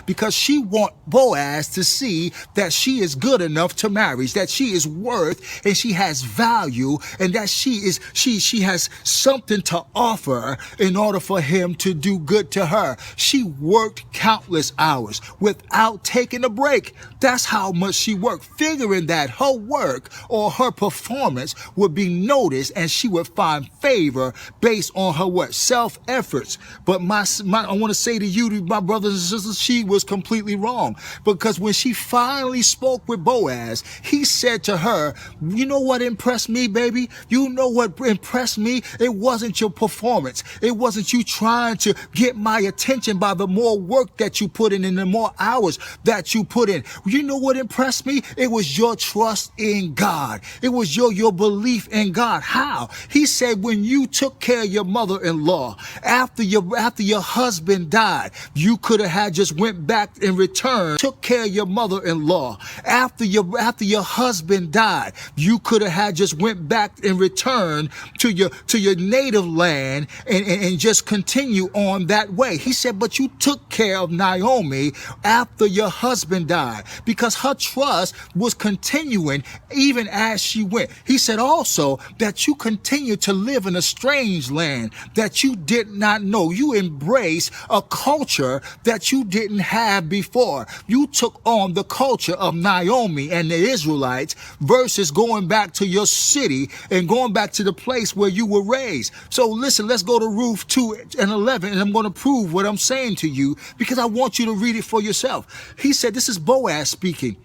because she want Boaz to see that she is good enough to marry, that she is worth and she has value, and that she has something to offer in order for him to do good to her. She worked countless hours without taking a break. That's how much she worked, figuring that her work or her performance would be noticed and she would find favor based on her what? Self-efforts. But I want to say to you, my brothers and sisters, she was completely wrong, because when she finally spoke with Boaz, he said to her, you know what impressed me, baby? You know what impressed me? It wasn't your performance. It wasn't you trying to get my attention by the more work that you put in and the more hours that you put in. You know what impressed me? It was your trust in God. It was your belief in God. How? He said, when you took care of your mother-in-law after your husband died, you could have had just went back in return, took care of your mother-in-law after your husband died, you could have had just went back in return to your native land and just continue on that way. He said, but you took care of Naomi after your husband died, because her trust was continuing even as she went. He said also that you continue to live in a strange land that you did not know. You embrace a culture that you didn't have before. You took on the culture of Naomi and the Israelites versus going back to your city and going back to the place where you were raised. So listen, let's go to Ruth 2:11, and I'm going to prove what I'm saying to you, because I want you to read it for yourself. He said, this is Boaz speaking.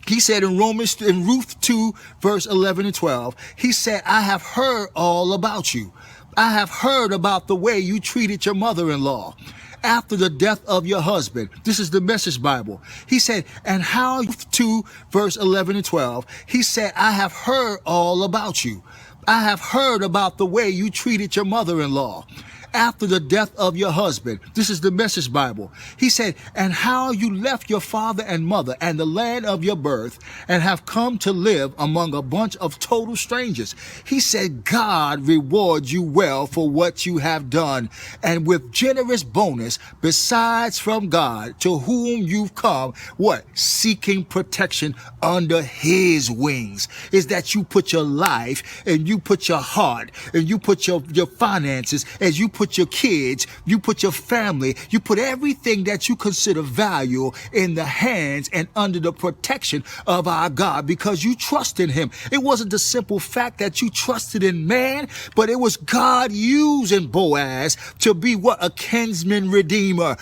He said in Ruth 2, verse 11 and 12, he said, I have heard all about you. I have heard about the way you treated your mother-in-law after the death of your husband. This is the Message Bible. He said, and how, 2 verse 11 and 12, he said, I have heard all about you. I have heard about the way you treated your mother-in-law after the death of your husband. This is the Message Bible. He said, and how you left your father and mother and the land of your birth and have come to live among a bunch of total strangers. He said, God reward you well for what you have done, and with generous bonus besides from God, to whom you've come, what? Seeking protection under his wings. Is that you put your life and you put your heart and you put your finances, as you put your kids, you put your family, you put everything that you consider value in the hands and under the protection of our God, because you trust in him. It wasn't the simple fact that you trusted in man, but it was God using Boaz to be what? A kinsman redeemer.